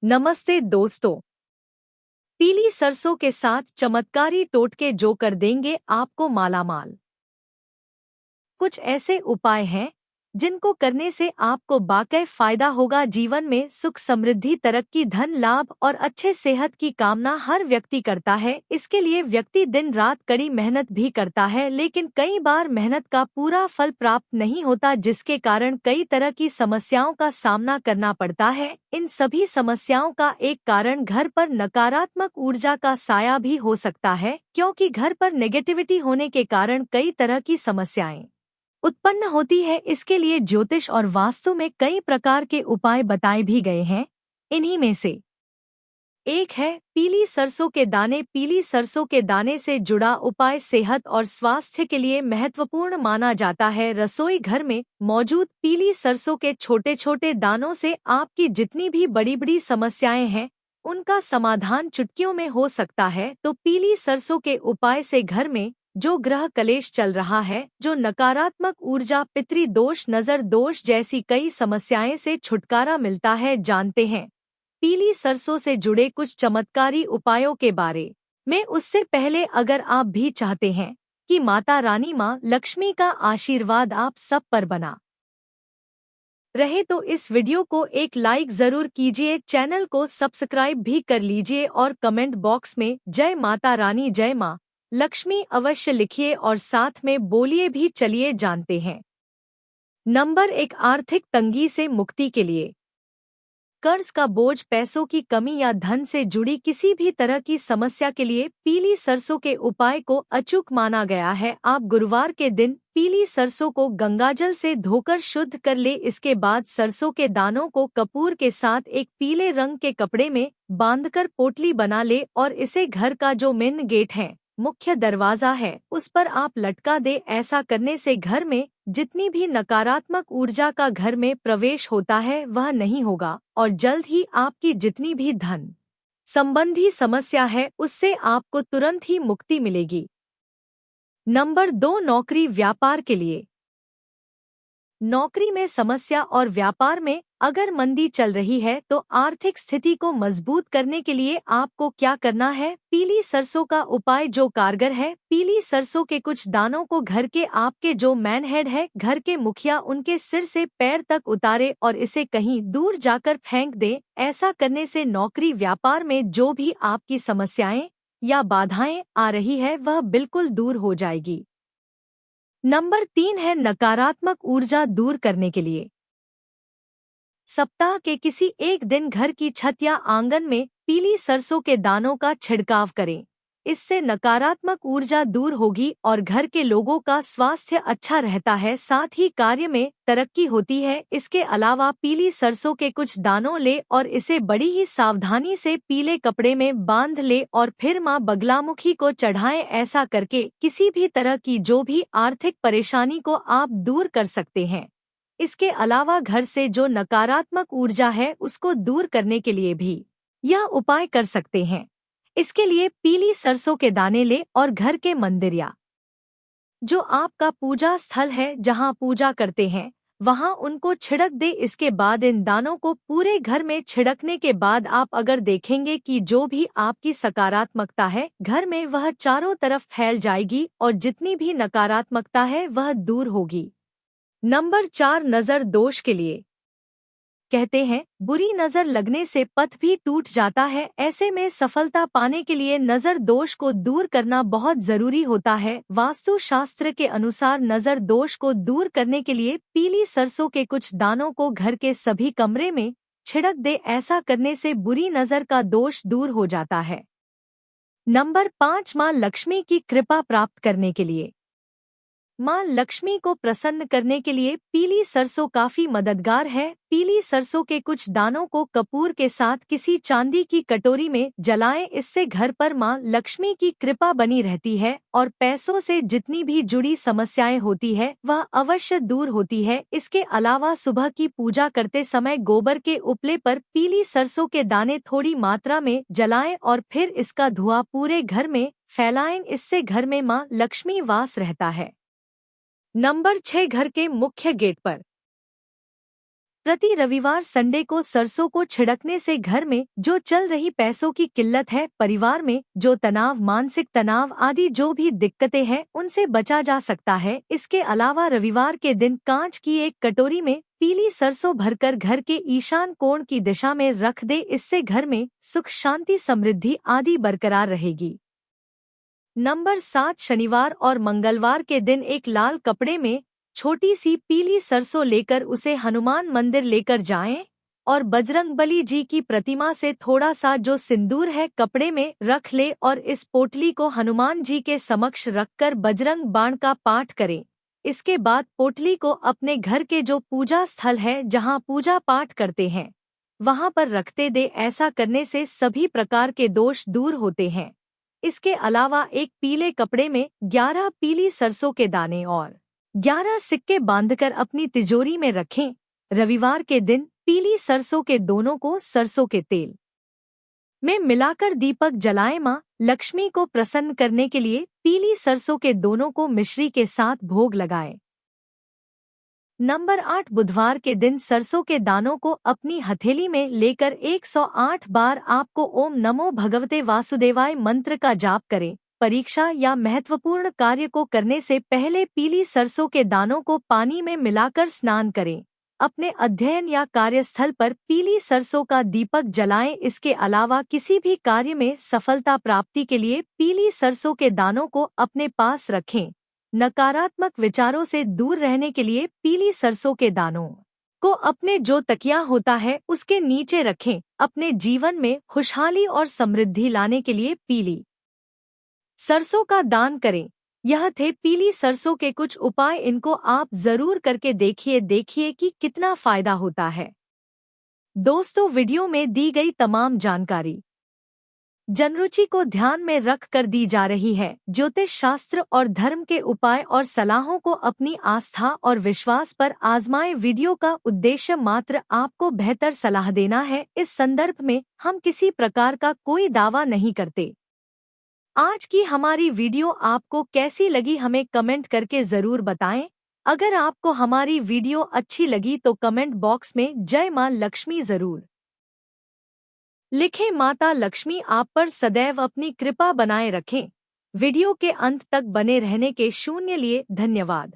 नमस्ते दोस्तों। पीली सरसों के साथ चमत्कारी टोटके जो कर देंगे आपको मालामाल। कुछ ऐसे उपाय हैं जिनको करने से आपको वाकई फायदा होगा। जीवन में सुख, समृद्धि, तरक्की, धन लाभ और अच्छे सेहत की कामना हर व्यक्ति करता है। इसके लिए व्यक्ति दिन रात कड़ी मेहनत भी करता है, लेकिन कई बार मेहनत का पूरा फल प्राप्त नहीं होता, जिसके कारण कई तरह की समस्याओं का सामना करना पड़ता है। इन सभी समस्याओं का एक कारण घर पर नकारात्मक ऊर्जा का साया भी हो सकता है, क्योंकि घर पर नेगेटिविटी होने के कारण कई तरह की समस्याएं उत्पन्न होती है। इसके लिए ज्योतिष और वास्तु में कई प्रकार के उपाय बताए भी गए हैं। इन्हीं में से एक है पीली सरसों के दाने। पीली सरसों के दाने से जुड़ा उपाय सेहत और स्वास्थ्य के लिए महत्वपूर्ण माना जाता है। रसोई घर में मौजूद पीली सरसों के छोटे छोटे दानों से आपकी जितनी भी बड़ी बड़ी समस्याएं हैं, उनका समाधान चुटकियों में हो सकता है। तो पीली सरसों के उपाय से घर में जो ग्रह कलेश चल रहा है, जो नकारात्मक ऊर्जा, पितृ दोष, नजर दोष जैसी कई समस्याएं से छुटकारा मिलता है। जानते हैं पीली सरसों से जुड़े कुछ चमत्कारी उपायों के बारे में। उससे पहले अगर आप भी चाहते हैं कि माता रानी माँ लक्ष्मी का आशीर्वाद आप सब पर बना रहे, तो इस वीडियो को एक लाइक जरूर कीजिए, चैनल को सब्सक्राइब भी कर लीजिए और कमेंट बॉक्स में जय माता रानी, जय माँ लक्ष्मी अवश्य लिखिए और साथ में बोलिए भी। चलिए जानते हैं। नंबर 1, आर्थिक तंगी से मुक्ति के लिए। कर्ज का बोझ, पैसों की कमी या धन से जुड़ी किसी भी तरह की समस्या के लिए पीली सरसों के उपाय को अचूक माना गया है। आप गुरुवार के दिन पीली सरसों को गंगाजल से धोकर शुद्ध कर ले। इसके बाद सरसों के दानों को कपूर के साथ एक पीले रंग के कपड़े में बांधकर पोटली बना ले और इसे घर का जो मेन गेट है, मुख्य दरवाजा है, उस पर आप लटका दे। ऐसा करने से घर में जितनी भी नकारात्मक ऊर्जा का घर में प्रवेश होता है वह नहीं होगा और जल्द ही आपकी जितनी भी धन संबंधी समस्या है उससे आपको तुरंत ही मुक्ति मिलेगी। नंबर 2, नौकरी व्यापार के लिए। नौकरी में समस्या और व्यापार में अगर मंदी चल रही है तो आर्थिक स्थिति को मजबूत करने के लिए आपको क्या करना है? पीली सरसों का उपाय जो कारगर है। पीली सरसों के कुछ दानों को घर के आपके जो मैन हेड है, घर के मुखिया, उनके सिर से पैर तक उतारे और इसे कहीं दूर जाकर फेंक दे। ऐसा करने से नौकरी व्यापार में जो भी आपकी समस्याएं या बाधाएं आ रही है वह बिल्कुल दूर हो जाएगी। नंबर 3 है नकारात्मक ऊर्जा दूर करने के लिए। सप्ताह के किसी एक दिन घर की छत या आंगन में पीली सरसों के दानों का छिड़काव करें। इससे नकारात्मक ऊर्जा दूर होगी और घर के लोगों का स्वास्थ्य अच्छा रहता है, साथ ही कार्य में तरक्की होती है। इसके अलावा पीली सरसों के कुछ दानों ले और इसे बड़ी ही सावधानी से पीले कपड़े में बांध ले और फिर मां बगलामुखी को चढ़ाएं। ऐसा करके किसी भी तरह की जो भी आर्थिक परेशानी को आप दूर कर सकते हैं। इसके अलावा घर से जो नकारात्मक ऊर्जा है उसको दूर करने के लिए भी यह उपाय कर सकते हैं। इसके लिए पीली सरसों के दाने ले और घर के मंदिर या जो आपका पूजा स्थल है, जहां पूजा करते हैं, वहां उनको छिड़क दे। इसके बाद इन दानों को पूरे घर में छिड़कने के बाद आप अगर देखेंगे कि जो भी आपकी सकारात्मकता है घर में वह चारों तरफ फैल जाएगी और जितनी भी नकारात्मकता है वह दूर होगी। नंबर 4, नजर दोष के लिए। कहते हैं बुरी नजर लगने से पथ भी टूट जाता है। ऐसे में सफलता पाने के लिए नजर दोष को दूर करना बहुत जरूरी होता है। वास्तु शास्त्र के अनुसार नजर दोष को दूर करने के लिए पीली सरसों के कुछ दानों को घर के सभी कमरे में छिड़क दे। ऐसा करने से बुरी नजर का दोष दूर हो जाता है। नंबर 5, मां लक्ष्मी की कृपा प्राप्त करने के लिए। मां लक्ष्मी को प्रसन्न करने के लिए पीली सरसों काफी मददगार है। पीली सरसों के कुछ दानों को कपूर के साथ किसी चांदी की कटोरी में जलाएं। इससे घर पर मां लक्ष्मी की कृपा बनी रहती है और पैसों से जितनी भी जुड़ी समस्याएं होती है वह अवश्य दूर होती है। इसके अलावा सुबह की पूजा करते समय गोबर के उपले पर पीली सरसों के दाने थोड़ी मात्रा में जलाएं और फिर इसका धुआं पूरे घर में फैलाएं। इससे घर में मां लक्ष्मी वास रहता है। नंबर 6, घर के मुख्य गेट पर। प्रति रविवार संडे को सरसों को छिड़कने से घर में जो चल रही पैसों की किल्लत है, परिवार में जो तनाव, मानसिक तनाव आदि जो भी दिक्कतें हैं उनसे बचा जा सकता है। इसके अलावा रविवार के दिन कांच की एक कटोरी में पीली सरसों भरकर घर के ईशान कोण की दिशा में रख दे। इससे घर में सुख, शांति, समृद्धि आदि बरकरार रहेगी। नंबर 7, शनिवार और मंगलवार के दिन एक लाल कपड़े में छोटी सी पीली सरसों लेकर उसे हनुमान मंदिर लेकर जाएं और बजरंगबली जी की प्रतिमा से थोड़ा सा जो सिंदूर है कपड़े में रख ले और इस पोटली को हनुमान जी के समक्ष रखकर बजरंग बाण का पाठ करें। इसके बाद पोटली को अपने घर के जो पूजा स्थल है जहां पूजा पाठ करते हैं वहां पर रखते दे। ऐसा करने से सभी प्रकार के दोष दूर होते हैं। इसके अलावा एक पीले कपड़े में 11 पीली सरसों के दाने और 11 सिक्के बांधकर अपनी तिजोरी में रखें। रविवार के दिन पीली सरसों के दोनों को सरसों के तेल में मिलाकर दीपक जलाएं। मां लक्ष्मी को प्रसन्न करने के लिए पीली सरसों के दोनों को मिश्री के साथ भोग लगाएं। नंबर 8, बुधवार के दिन सरसों के दानों को अपनी हथेली में लेकर 108 बार आपको ओम नमो भगवते वासुदेवाय मंत्र का जाप करें। परीक्षा या महत्वपूर्ण कार्य को करने से पहले पीली सरसों के दानों को पानी में मिलाकर स्नान करें। अपने अध्ययन या कार्यस्थल पर पीली सरसों का दीपक जलाएं। इसके अलावा किसी भी कार्य में सफलता प्राप्ति के लिए पीली सरसों के दानों को अपने पास रखें। नकारात्मक विचारों से दूर रहने के लिए पीली सरसों के दानों को अपने जो तकिया होता है उसके नीचे रखें। अपने जीवन में खुशहाली और समृद्धि लाने के लिए पीली सरसों का दान करें। यह थे पीली सरसों के कुछ उपाय। इनको आप जरूर करके देखिए कि कितना फायदा होता है। दोस्तों, वीडियो में दी गई तमाम जानकारी जनरुचि को ध्यान में रख कर दी जा रही है। ज्योतिष शास्त्र और धर्म के उपाय और सलाहों को अपनी आस्था और विश्वास पर आजमाएं। वीडियो का उद्देश्य मात्र आपको बेहतर सलाह देना है। इस संदर्भ में हम किसी प्रकार का कोई दावा नहीं करते। आज की हमारी वीडियो आपको कैसी लगी हमें कमेंट करके जरूर बताएं। अगर आपको हमारी वीडियो अच्छी लगी तो कमेंट बॉक्स में जय मां लक्ष्मी जरूर लिखें। माता लक्ष्मी आप पर सदैव अपनी कृपा बनाए रखें। वीडियो के अंत तक बने रहने के लिए धन्यवाद।